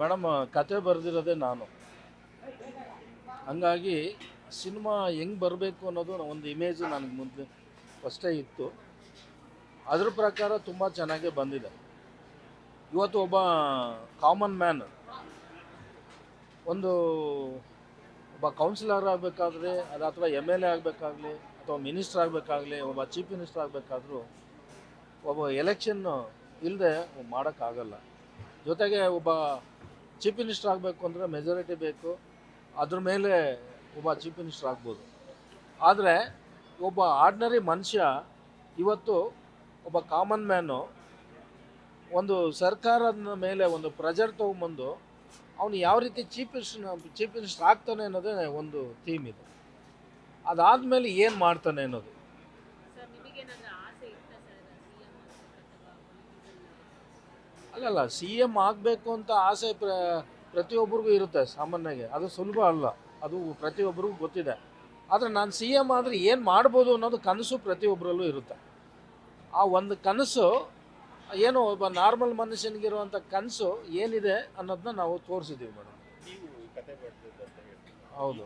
Madam ಕತೆ ಬರೆದಿರೋದೇ ನಾನು. ಹಂಗಾಗಿ ಸಿನಿಮಾ ಹೆಂಗೆ ಬರಬೇಕು ಅನ್ನೋದು ಒಂದು ಇಮೇಜ್ ನನಗೆ ಮುಂದೆ ಫಸ್ಟೇ ಇತ್ತು. ಅದ್ರ ಪ್ರಕಾರ ತುಂಬ ಚೆನ್ನಾಗೇ ಬಂದಿದೆ. ಇವತ್ತು ಒಬ್ಬ ಕಾಮನ್ ಮ್ಯಾನ್ ಒಂದು ಒಬ್ಬ ಕೌನ್ಸಿಲರ್ ಆಗಬೇಕಾದ್ರೆ ಅಥವಾ MLA ಆಗಬೇಕಾಗಲಿ ಅಥವಾ ಮಿನಿಸ್ಟರ್ ಆಗಬೇಕಾಗಲಿ ಒಬ್ಬ ಚೀಫ್ ಮಿನಿಸ್ಟರ್ ಆಗಬೇಕಾದ್ರೂ ಒಬ್ಬ ಎಲೆಕ್ಷನ್ನು ಇಲ್ಲದೆ ಮಾಡೋಕ್ಕಾಗಲ್ಲ. ಜೊತೆಗೆ ಒಬ್ಬ ಚೀಫ್ ಮಿನಿಸ್ಟರ್ ಆಗಬೇಕು ಅಂದರೆ ಮೆಜಾರಿಟಿ ಬೇಕು, ಅದ್ರ ಮೇಲೆ ಒಬ್ಬ ಚೀಫ್ ಮಿನಿಸ್ಟರ್ ಆಗ್ಬೋದು. ಆದರೆ ಒಬ್ಬ ಆರ್ಡಿನರಿ ಮನುಷ್ಯ ಇವತ್ತು ಒಬ್ಬ ಕಾಮನ್ ಮ್ಯಾನು ಒಂದು ಸರ್ಕಾರದ ಮೇಲೆ ಒಂದು ಪ್ರೆಜರ್ ತೊಗೊಂಬಂದು ಅವನು ಯಾವ ರೀತಿ ಚೀಫ್ ಮಿನಿಸ್ಟರ್ ಆಗ್ತಾನೆ ಅನ್ನೋದೇ ಒಂದು ಥೀಮ್ ಇದೆ. ಅದಾದಮೇಲೆ ಏನು ಮಾಡ್ತಾನೆ ಅನ್ನೋದು. ಅಲ್ಲಲ್ಲ, CM ಆಗಬೇಕು ಅಂತ ಆಸೆ ಪ್ರತಿಯೊಬ್ಬರಿಗೂ ಇರುತ್ತೆ ಸಾಮಾನ್ಯವಾಗಿ. ಅದು ಸುಲಭ ಅಲ್ಲ, ಅದು ಪ್ರತಿಯೊಬ್ಬರಿಗೂ ಗೊತ್ತಿದೆ. ಆದರೆ ನಾನು CM ಆದರೆ ಏನು ಮಾಡ್ಬೋದು ಅನ್ನೋದು ಕನಸು ಪ್ರತಿಯೊಬ್ಬರಲ್ಲೂ ಇರುತ್ತೆ. ಆ ಒಂದು ಕನಸು ಏನು ಒಬ್ಬ ನಾರ್ಮಲ್ ಮನುಷ್ಯನಿಗಿರುವಂಥ ಕನಸು ಏನಿದೆ ಅನ್ನೋದನ್ನ ನಾವು ತೋರಿಸಿದ್ದೀವಿ ಮೇಡಮ್. ಹೌದು.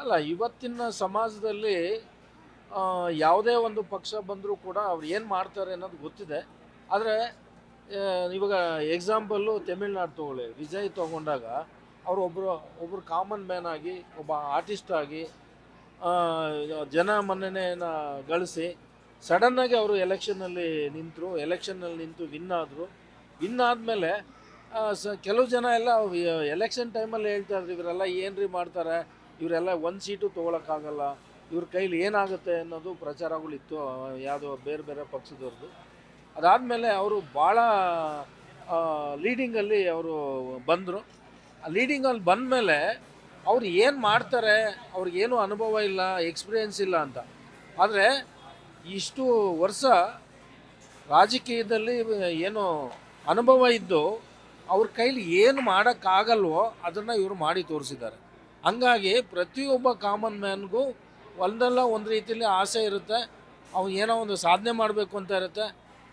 ಅಲ್ಲ, ಇವತ್ತಿನ ಸಮಾಜದಲ್ಲಿ ಯಾವುದೇ ಒಂದು ಪಕ್ಷ ಬಂದರೂ ಕೂಡ ಅವ್ರು ಏನು ಮಾಡ್ತಾರೆ ಅನ್ನೋದು ಗೊತ್ತಿದೆ. ಆದರೆ ಇವಾಗ ಎಕ್ಸಾಂಪಲ್ಲು ತಮಿಳ್ನಾಡು ತೊಗೊಳ್ಳಿ, ವಿಜಯ್ ತೊಗೊಂಡಾಗ ಅವರು ಒಬ್ಬರು ಕಾಮನ್ ಮ್ಯಾನ್ ಆಗಿ ಒಬ್ಬ ಆರ್ಟಿಸ್ಟ್ ಆಗಿ ಜನ ಮನ್ನಣೆನ ಗಳಿಸಿ ಸಡನ್ನಾಗಿ ಅವರು ಎಲೆಕ್ಷನ್ನಲ್ಲಿ ನಿಂತು ವಿನ್ ಆದರು. ವಿನ್ ಆದಮೇಲೆ ಕೆಲವು ಜನ ಎಲ್ಲ ಎಲೆಕ್ಷನ್ ಟೈಮಲ್ಲಿ ಹೇಳ್ತಾಯಿದ್ರು, ಇವರೆಲ್ಲ ಏನ್ರಿ ಮಾಡ್ತಾರೆ, ಇವರೆಲ್ಲ ಒಂದು ಸೀಟು ತೊಗೊಳಕ್ಕಾಗಲ್ಲ, ಇವ್ರ ಕೈಲಿ ಏನಾಗುತ್ತೆ ಅನ್ನೋದು ಪ್ರಚಾರಗಳಿತ್ತು ಯಾವುದೋ ಬೇರೆ ಬೇರೆ ಪಕ್ಷದವ್ರದ್ದು. ಅದಾದಮೇಲೆ ಅವರು ಭಾಳ ಲೀಡಿಂಗಲ್ಲಿ ಅವರು ಬಂದರು. ಆ ಲೀಡಿಂಗಲ್ಲಿ ಬಂದಮೇಲೆ ಅವ್ರು ಏನು ಮಾಡ್ತಾರೆ, ಅವ್ರಿಗೇನು ಅನುಭವ ಇಲ್ಲ, ಎಕ್ಸ್ಪೀರಿಯೆನ್ಸ್ ಇಲ್ಲ ಅಂತ. ಆದರೆ ಇಷ್ಟು ವರ್ಷ ರಾಜಕೀಯದಲ್ಲಿ ಏನು ಅನುಭವ ಇದ್ದು ಅವ್ರ ಕೈಲಿ ಏನು ಮಾಡೋಕ್ಕಾಗಲ್ವೋ ಅದನ್ನು ಇವರು ಮಾಡಿ ತೋರಿಸಿದ್ದಾರೆ. ಹಂಗಾಗಿ ಪ್ರತಿಯೊಬ್ಬ ಕಾಮನ್ ಮ್ಯಾನ್ಗೂ ಒಂದಲ್ಲ ಒಂದು ರೀತಿಯಲ್ಲಿ ಆಸೆ ಇರುತ್ತೆ, ಅವ್ನು ಏನೋ ಒಂದು ಸಾಧನೆ ಮಾಡಬೇಕು ಅಂತ ಇರುತ್ತೆ.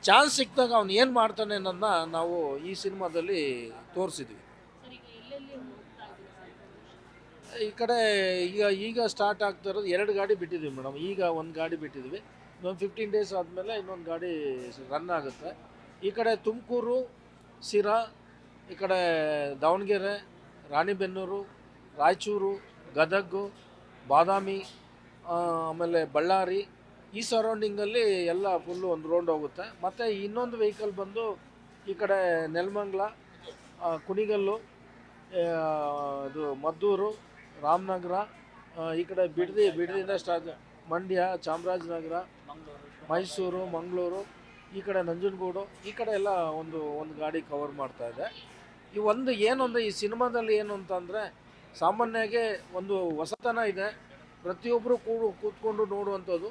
ಚಾನ್ಸ್ ಸಿಕ್ಕಿದಾಗ ಅವ್ನು ಏನು ಮಾಡ್ತಾನೆ ಅನ್ನೋದನ್ನ ನಾವು ಈ ಸಿನಿಮಾದಲ್ಲಿ ತೋರಿಸಿದ್ವಿ. ಈ ಕಡೆ ಈಗ ಸ್ಟಾರ್ಟ್ ಆಗ್ತಾ ಇರೋದು 2 ಗಾಡಿ ಬಿಟ್ಟಿದ್ವಿ ಮೇಡಮ್. ಈಗ ಒಂದು ಗಾಡಿ ಬಿಟ್ಟಿದ್ವಿ, ಇನ್ನೊಂದು 15 ಡೇಸ್ ಆದಮೇಲೆ ಇನ್ನೊಂದು ಗಾಡಿ ರನ್ ಆಗುತ್ತೆ. ಈ ಕಡೆ ತುಮಕೂರು, ಸಿರಾ, ಈ ಕಡೆ ದಾವಣಗೆರೆ, ರಾಣಿಬೆನ್ನೂರು, ರಾಯಚೂರು, ಗದಗ, ಬಾದಾಮಿ, ಆಮೇಲೆ ಬಳ್ಳಾರಿ, ಈ ಸರೌಂಡಿಂಗಲ್ಲಿ ಎಲ್ಲ ಫುಲ್ಲು ಒಂದು ರೌಂಡ್ ಹೋಗುತ್ತೆ. ಮತ್ತು ಇನ್ನೊಂದು ವೆಹಿಕಲ್ ಬಂದು ಈ ಕಡೆ ನೆಲಮಂಗಲ, ಕುಣಿಗಲ್ಲು, ಇದು ಮದ್ದೂರು, ರಾಮನಗರ, ಈ ಕಡೆ ಬಿಡದಿಯಿಂದ ಸ್ಟಾರ್ಟ್ ಮಂಡ್ಯ, ಚಾಮರಾಜನಗರ, ಮೈಸೂರು, ಮಂಗಳೂರು, ಈ ಕಡೆ ನಂಜನಗೂಡು, ಈ ಕಡೆ ಎಲ್ಲ ಒಂದು ಗಾಡಿ ಕವರ್ ಮಾಡ್ತಾಯಿದೆ. ಈ ಸಿನಿಮಾದಲ್ಲಿ ಏನು ಅಂತಂದರೆ ಸಾಮಾನ್ಯವಾಗಿ ಒಂದು ಹೊಸತನ ಇದೆ, ಪ್ರತಿಯೊಬ್ಬರು ಕೂತ್ಕೊಂಡು ನೋಡುವಂಥದ್ದು.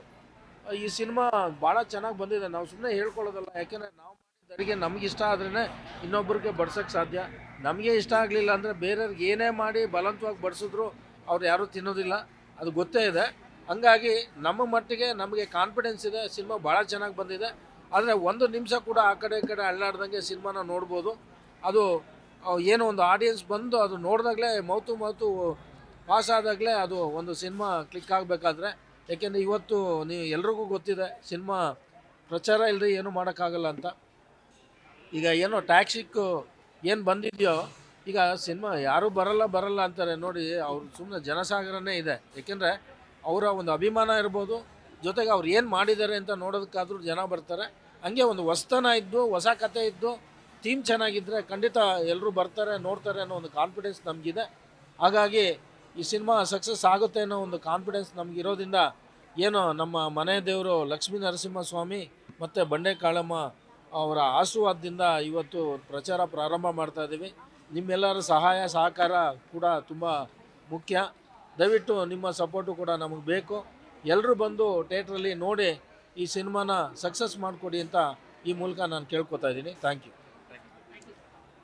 ಈ ಸಿನಿಮಾ ಭಾಳ ಚೆನ್ನಾಗಿ ಬಂದಿದೆ. ನಾವು ಸುಮ್ಮನೆ ಹೇಳ್ಕೊಳ್ಳೋದಲ್ಲ, ಯಾಕೆಂದರೆ ನಾವು ಮಾಡಿದ ಅಡುಗೆ ನಮ್ಗೆ ಇಷ್ಟ ಆದ್ರೇ ಇನ್ನೊಬ್ರಿಗೆ ಬಡ್ಸೋಕ್ಕೆ ಸಾಧ್ಯ. ನಮಗೆ ಇಷ್ಟ ಆಗಲಿಲ್ಲ ಅಂದರೆ ಬೇರೆಯವ್ರಿಗೆ ಏನೇ ಮಾಡಿ ಬಲವಂತವಾಗಿ ಬಡಿಸಿದ್ರು ಅವ್ರು ಯಾರೂ ತಿನ್ನೋದಿಲ್ಲ, ಅದು ಗೊತ್ತೇ ಇದೆ. ಹಂಗಾಗಿ ನಮ್ಮ ಮಟ್ಟಿಗೆ ನಮಗೆ ಕಾನ್ಫಿಡೆನ್ಸ್ ಇದೆ, ಸಿನಿಮಾ ಭಾಳ ಚೆನ್ನಾಗಿ ಬಂದಿದೆ. ಆದರೆ ಒಂದು ನಿಮಿಷ ಕೂಡ ಆ ಕಡೆ ಈ ಕಡೆ ಅಳ್ಳಾಡ್ದಂಗೆ ಸಿನಿಮಾನ ನೋಡ್ಬೋದು. ಅದು ಏನೋ ಒಂದು ಆಡಿಯನ್ಸ್ ಬಂದು ಅದು ನೋಡಿದಾಗಲೇ ಮೌತು ಪಾಸ್ ಆದಾಗಲೇ ಅದು ಒಂದು ಸಿನಿಮಾ ಕ್ಲಿಕ್ ಆಗಬೇಕಾದ್ರೆ. ಏಕೆಂದರೆ ಇವತ್ತು ಎಲ್ರಿಗೂ ಗೊತ್ತಿದೆ ಸಿನಿಮಾ ಪ್ರಚಾರ ಇಲ್ಲದೆ ಏನೂ ಮಾಡೋಕ್ಕಾಗಲ್ಲ ಅಂತ. ಈಗ ಏನೋ ಟ್ಯಾಕ್ಸಿಕ್ಕು ಏನು ಬಂದಿದೆಯೋ, ಈಗ ಸಿನಿಮಾ ಯಾರೂ ಬರಲ್ಲ ಅಂತಾರೆ ನೋಡಿ, ಅವ್ರು ಸುಮ್ಮನೆ ಜನಸಾಗರನೇ ಇದೆ. ಏಕೆಂದರೆ ಅವರ ಒಂದು ಅಭಿಮಾನ ಇರ್ಬೋದು, ಜೊತೆಗೆ ಅವ್ರು ಏನು ಮಾಡಿದ್ದಾರೆ ಅಂತ ನೋಡೋದಕ್ಕಾದ್ರೂ ಜನ ಬರ್ತಾರೆ. ಹಂಗೆ ಒಂದು ಹೊಸತನ ಇದ್ದು, ಹೊಸ ಕತೆ ಇದ್ದು, ಥೀಮ್ ಚೆನ್ನಾಗಿದ್ದರೆ ಖಂಡಿತ ಎಲ್ಲರೂ ಬರ್ತಾರೆ, ನೋಡ್ತಾರೆ ಅನ್ನೋ ಒಂದು ಕಾನ್ಫಿಡೆನ್ಸ್ ನಮಗಿದೆ. ಹಾಗಾಗಿ ಈ ಸಿನಿಮಾ ಸಕ್ಸಸ್ ಆಗುತ್ತೆ ಅನ್ನೋ ಒಂದು ಕಾನ್ಫಿಡೆನ್ಸ್ ನಮಗಿರೋದ್ರಿಂದ ಏನೋ ನಮ್ಮ ಮನೆ ದೇವರು ಲಕ್ಷ್ಮೀ ನರಸಿಂಹಸ್ವಾಮಿ ಮತ್ತು ಬಂಡೆ ಕಾಳಮ್ಮ ಅವರ ಆಶೀರ್ವಾದದಿಂದ ಇವತ್ತು ಪ್ರಚಾರ ಪ್ರಾರಂಭ ಮಾಡ್ತಾಯಿದ್ದೀವಿ. ನಿಮ್ಮೆಲ್ಲರ ಸಹಾಯ ಸಹಕಾರ ಕೂಡ ತುಂಬ ಮುಖ್ಯ. ದಯವಿಟ್ಟು ನಿಮ್ಮ ಸಪೋರ್ಟು ಕೂಡ ನಮಗೆ ಬೇಕು. ಎಲ್ಲರೂ ಬಂದು ಥಿಯೇಟ್ರಲ್ಲಿ ನೋಡಿ ಈ ಸಿನಿಮಾನ ಸಕ್ಸಸ್ ಮಾಡಿಕೊಡಿ ಅಂತ ಈ ಮೂಲಕ ನಾನು ಕೇಳ್ಕೊತಾ ಇದ್ದೀನಿ. Thank you.